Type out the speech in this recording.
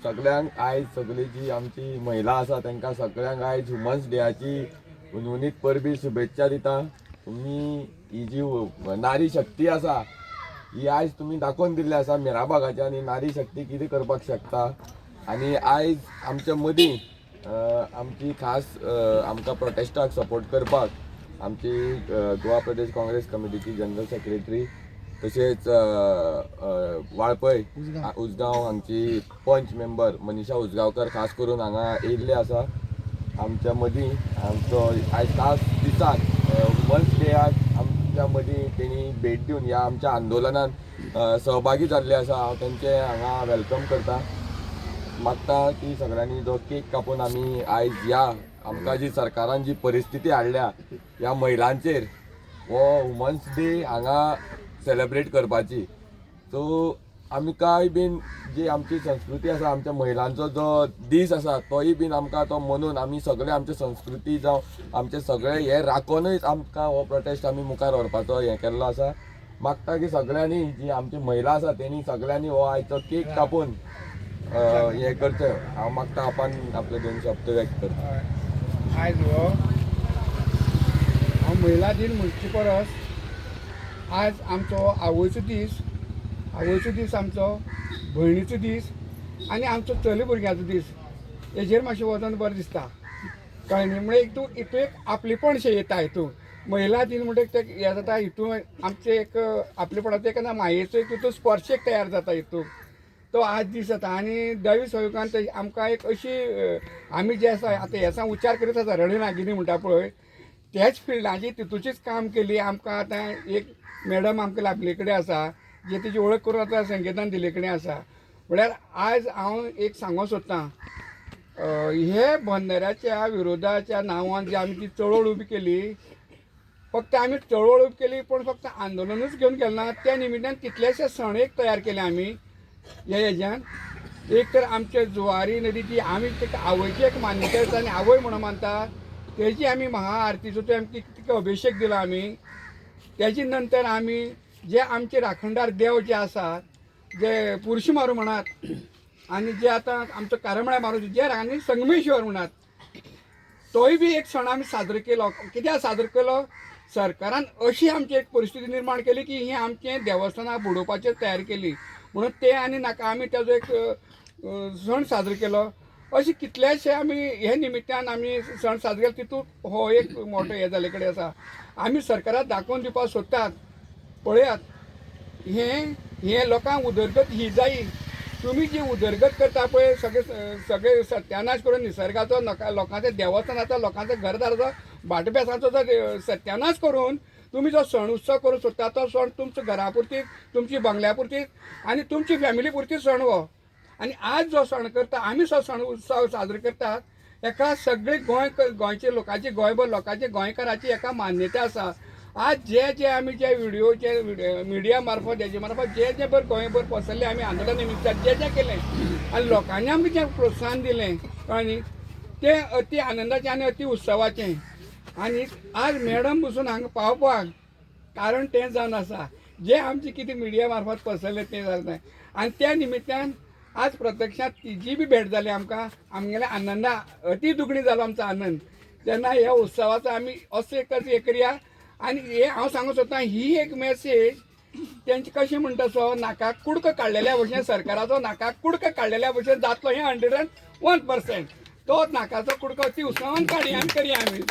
सगळ्यांक आयज सगळी जी आमची महिला आसा तांकां सगळ्यांक आयज वुमन्स डेयाची उनवणीत परबी शुभेच्छा दिता। तुम्ही ही जी नारी शक्ती आसा ही आयज तुम्ही दाखोवन दिल्ली आसा मिराबागाच्या, आनी नारी शक्ती कितें करपाक शकता। आनी आयज आमच्या मदीं आमची खास आमकां प्रोटेस्टाक सपोर्ट करपाक आमची गोवा प्रदेश काँग्रेस कमिटीची जनरल सेक्रेटरी तशेंच वाळपय उसगांव हांगची पंच मेंबर मनीषा उसगांवकर खास करून हांगा येयल्ले आसा। आमच्या मदीं आमचो आयज खास दिसाक वुमन्स डेयाक आमच्या मदीं तेणी भेट दिवन ह्या आमच्या आंदोलनात सहभागी जाल्ले आसा। हांव तेंचे हांगा वेलकम करता। मागता की सगळ्यांनी जो केक कापून आमी आयज ह्या आमकां जी सरकारान जी परिस्थिती हाडल्या ह्या महिलांचेर हो वुमन्स डे हांगा सेलेब्रेट करपाची। सो आमकांय बीन जी आमची संस्कृती आसा आमच्या महिलांचो जो दीस आसा तोय बीन आमकां तो म्हणून आमी सगळे आमचे संस्कृती जावं आमचे सगळे हे राखोनूच आमकां हो प्रोटेस्ट आमी मुखार व्हरपाचो हें केल्लो आसा। मागता की सगळ्यांनी जी आमची महिला आसा तेणी सगळ्यांनी हो आयचो केक कापून हे करचें। हांव मागता आपण आपले 2 शब्द व्यक्त करता। आयज हो हांव महिला दिन म्हणचे परस आज आमचो आवयचो दीस आमचो भयणीचो दीस आनी आमचो चले भुरग्याचो दीस हेजेर मातशें वचोन बरें दिसता। कळ्ळें न्ही? म्हणजे हितून एक आपलेपणशें येता। हितून महिला दिन म्हणटा हें जाता हितून आमचें एक आपलेपणाचो एक मायेचो एक हितून स्पर्श एक तयार जाता हितून तो आज दीस जाता। आनी दवी सहयोगान आमकां एक अशी आमी जे आसा आतां हें उच्चार करीत आसा रणनागिनी म्हणटा पळय त्याच फिल्डाची तितूचीच काम केली। आमकां आतां एक मॅडम आमकां लाभले कडेन आसा जे तिची वळख करून आतां संकेतान दिले कडेन आसा। म्हळ्यार आयज हांव एक सांगूंक सोदतां हे बंदराच्या विरोधाच्या नांवान जी आमी ती चळवळ उबी केली फक्त आमी चळवळ उबी केली पण फक्त आंदोलनूच घेवन गेले ना। त्या निमित्यान कितलेशे सण एक तयार केले आमी ह्या हेज्यान। एक तर आमचे जुवारी नदी जी आमी ताका आवयची एक मान्यताय आसा आनी आवय म्हणून मानता तेजी आमी महाआरतीचो तिका अभिशेक दिलो आमी। तेजे नंतर आमी जे आमचे राखणदार देव जे आसात जे पुरुश मारू म्हणात आनी जे आतां आमचो करमळ्या मारू जे आनी संगमेश्वर म्हणात तोय बी एक सण आमी साजरो केलो। कित्याक साजरो केलो? सरकारान अशी आमची एक परिस्थिती निर्माण केली की ही आमचें देवस्थानां बुडोवपाची तयार केली म्हणून ते आनी नाका आमी तेजो एक सण साजरो केलो। अशें कितलेशे आमी हे निमित्यान आमी सण साजरो केलो तितूंत हो एक मोठो हे जाले कडेन आसा। आमी सरकाराक दाखोवन दिवपाक सोदतात पळयात हे लोकांक उदरगत ही जायी। तुमी जी उदरगत करता पळय सगळे सत्यानाश करून निसर्गाचो लोकांच्या देवस्थानाचो लोकांच्या घरदाराचो भाटबेसाचो जो सत्यानाश करून तुमी जो सण उत्सव करूंक सोदता तो सण तुमच्या घरा पुरतीच तुमची बंगल्या पुरतीच आनी तुमची फॅमिली पुरतीच सण हो। आनी आज जो सण करता आमी जो सण उत्सव साजरो करतात एका सगळे गोंयचे लोकांची गोंयभर लोकांची गोंयकाराची एका मान्यता आसा। आज जे आमी जे व्हिडिओचे मिडिया मार्फत हेजे मार्फत जे बरें गोंयभर पसरले आमी आंदोलन निमित्तान जे केलें आनी लोकांनी आमकां जें प्रोत्साहन दिलें कळ्ळें तें अति आनंदाचें आनी अति उत्सवाचें। आनी आज मॅडम बसून हांगा पावपाक कारण तें जावन आसा जे आमचे कितें मिडिया मार्फत पसरलें तें जालें ना। आनी त्या निमित्तान आज प्रत्यक्षांत तिजी बी भेट जाली आमकां आमगेल्या आनंदा अति दुगणी जालो आमचो आनंद। तेन्ना ह्या उत्सवाचो आमी असो एक करया आनी हे हांव सांगूंक सोदतां ही एक मेसेज तेंचे कशें म्हणटा सो नाकाक कुडको काडलेल्या भशेन सरकाराचो नाकाक कुडको काडलेल्या भशेन जातलो हें 101%। तो नाकाचो कुडको अति उत्सवान काडया आमी करया आमी।